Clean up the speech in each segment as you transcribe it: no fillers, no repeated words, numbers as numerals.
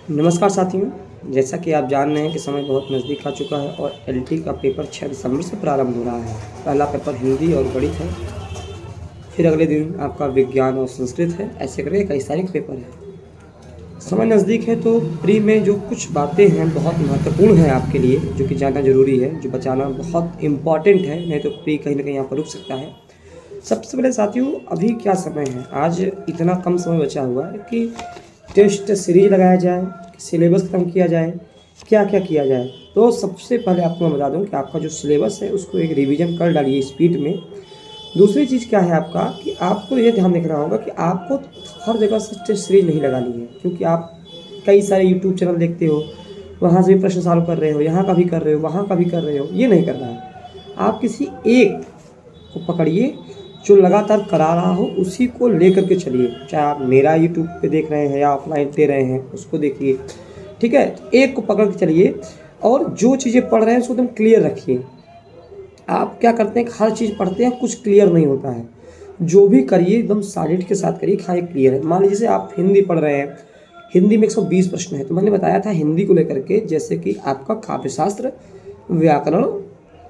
नमस्कार साथियों, जैसा कि आप जान रहे हैं कि समय बहुत नज़दीक आ चुका है और एलटी का पेपर 6 दिसंबर से प्रारंभ हो रहा है। पहला पेपर हिंदी और गणित है, फिर अगले दिन आपका विज्ञान और संस्कृत है। ऐसे करके कई सारे पेपर हैं। समय नज़दीक है तो प्री में जो कुछ बातें हैं बहुत महत्वपूर्ण हैं आपके लिए, जो कि जानना ज़रूरी है, जो बचाना बहुत इम्पॉर्टेंट है, नहीं तो प्री कहीं ना कहीं यहाँ पर रुक सकता है। सबसे पहले साथियों, अभी क्या समय है, आज इतना कम समय बचा हुआ है कि टेस्ट सीरीज लगाया जाए, सिलेबस ख़त्म किया जाए, क्या क्या किया जाए। तो सबसे पहले आपको मैं बता दूं कि आपका जो सिलेबस है उसको एक रिवीजन कर डालिए स्पीड में। दूसरी चीज़ क्या है आपका कि आपको ये ध्यान रखना होगा कि आपको हर जगह से टेस्ट सीरीज नहीं लगानी है, क्योंकि आप कई सारे यूट्यूब चैनल देखते हो, वहाँ से भी प्रश्न सॉल्व कर रहे हो, यहाँ का भी कर रहे हो, वहाँ का भी कर रहे हो। ये नहीं करना है। आप किसी एक को पकड़िए जो लगातार करा रहा हो, उसी को लेकर के चलिए। चाहे आप मेरा यूट्यूब पे देख रहे हैं या ऑफलाइन दे रहे हैं, उसको देखिए, ठीक है। तो एक को पकड़ के चलिए और जो चीज़ें पढ़ रहे हैं उसको एकदम क्लियर रखिए। आप क्या करते हैं कि हर चीज़ पढ़ते हैं, कुछ क्लियर नहीं होता है। जो भी करिए एकदम सॉलिड के साथ करिए, हाँ ये क्लियर है। मान लीजिए जैसे आप हिंदी पढ़ रहे हैं, हिंदी में 120 प्रश्न है, तो मैंने बताया था हिंदी को लेकर के, जैसे कि आपका काव्यशास्त्र, व्याकरण,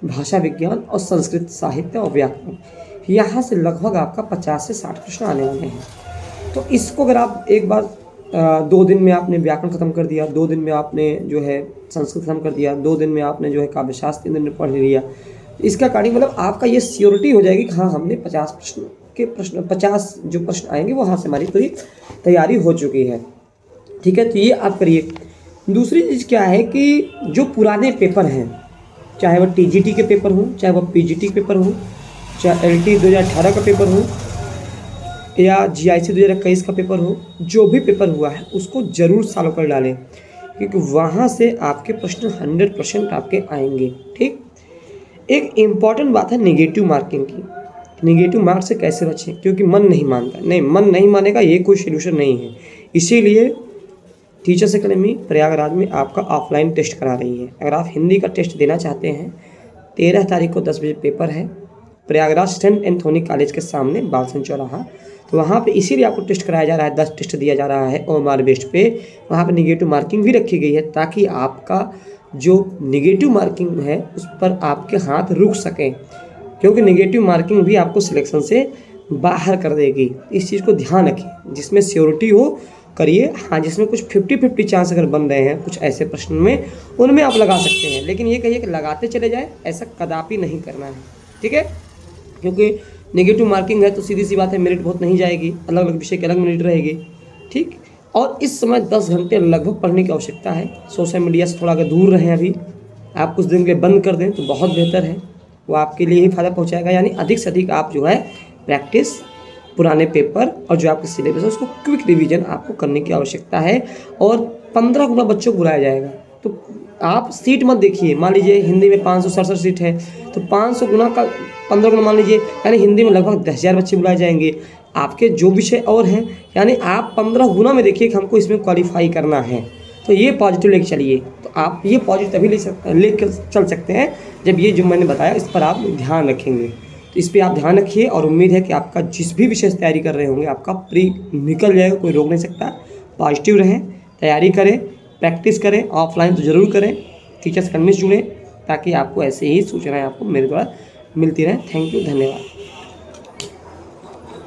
भाषा विज्ञान और संस्कृत साहित्य और व्याकरण, यहाँ से लगभग आपका 50 से 60 प्रश्न आने वाले हैं। तो इसको अगर आप एक बार 2 दिन में आपने व्याकरण खत्म कर दिया, 2 दिन में आपने जो है संस्कृत खत्म कर दिया, 2 दिन में आपने जो है काव्यशास्त्र 3 दिन में पढ़ लिया, इसका अकॉर्डिंग मतलब आपका ये श्योरिटी हो जाएगी कि हाँ हमने 50 जो प्रश्न आएंगे वो हाँ से हमारी पूरी तैयारी हो चुकी है, ठीक है। तो ये आप करिए। दूसरी चीज़ क्या है कि जो पुराने पेपर हैं, चाहे वो टीजीटी के पेपर हों, चाहे वो पीजीटी के पेपर हों, चाहे एलटी 2018 का पेपर हो या जीआईसी 2021 का पेपर हो, जो भी पेपर हुआ है उसको ज़रूर सॉल्व कर डालें, क्योंकि वहाँ से आपके प्रश्न 100% आपके आएंगे, ठीक। एक इम्पॉर्टेंट बात है नेगेटिव मार्किंग की। नेगेटिव मार्क से कैसे बचें, क्योंकि मन नहीं मानता, नहीं मन नहीं मानेगा, ये कोई सोल्यूशन नहीं है। इसीलिए टीचर्स अकेडमी प्रयागराज में आपका ऑफलाइन टेस्ट करा रही है। अगर आप हिंदी का टेस्ट देना चाहते हैं, 13 तारीख को 10 बजे पेपर है, प्रयागराज सेंट एंथोनी कॉलेज के सामने बालसन चौराहा। तो वहाँ पे इसीलिए आपको टेस्ट कराया जा रहा है, 10 टेस्ट दिया जा रहा है ओएमआर बेस्ड पे। वहाँ पे नेगेटिव मार्किंग भी रखी गई है, ताकि आपका जो नेगेटिव मार्किंग है उस पर आपके हाथ रुक सकें, क्योंकि नेगेटिव मार्किंग भी आपको सिलेक्शन से बाहर कर देगी। इस चीज़ को ध्यान रखिए, जिसमें श्योरिटी हो करिए। हाँ, जिसमें कुछ 50-50 चांस अगर बन रहे हैं कुछ ऐसे प्रश्न में, उनमें आप लगा सकते हैं, लेकिन ये कहिए कि लगाते चले जाए, ऐसा कदापि नहीं करना है, ठीक है। क्योंकि नेगेटिव मार्किंग है तो सीधी सी बात है, मेरिट बहुत नहीं जाएगी, अलग अलग विषय की अलग मेरिट रहेगी, ठीक। और इस समय 10 घंटे लगभग पढ़ने की आवश्यकता है। सोशल मीडिया से थोड़ा अगर दूर रहें, अभी आप कुछ दिन के लिए बंद कर दें तो बहुत बेहतर है, वो आपके लिए ही फ़ायदा पहुँचाएगा। यानी अधिक से अधिक आप जो है प्रैक्टिस, पुराने पेपर और जो आपके सिलेबस है उसको क्विक रिवीजन आपको करने की आवश्यकता है। और 15 गुना बच्चों को बुलाया जाएगा, तो आप सीट मत देखिए। मान लीजिए हिंदी में 567 सीट है, तो 500 गुना का 15 गुना मान लीजिए, यानी हिंदी में लगभग 10,000 बच्चे बुलाए जाएंगे। आपके जो विषय और हैं, यानी आप 15 गुना में देखिए कि हमको इसमें क्वालिफाई करना है। तो ये पॉजिटिव लेके चलिए। तो आप ये पॉजिटिव तभी लेकर चल सकते हैं जब ये जो मैंने बताया इस पर आप ध्यान रखेंगे। तो इस पर आप ध्यान रखिए, और उम्मीद है कि आपका जिस भी विषय से तैयारी कर रहे होंगे आपका प्री निकल जाएगा, कोई रोक नहीं सकता। पॉजिटिव रहें, तैयारी करें, प्रैक्टिस करें, ऑफलाइन तो ज़रूर करें, टीचर्स अकेडमी से जुड़ें, ताकि आपको ऐसे ही सूचनाएं आपको मेरे द्वारा मिलती रहें। थैंक यू, धन्यवाद।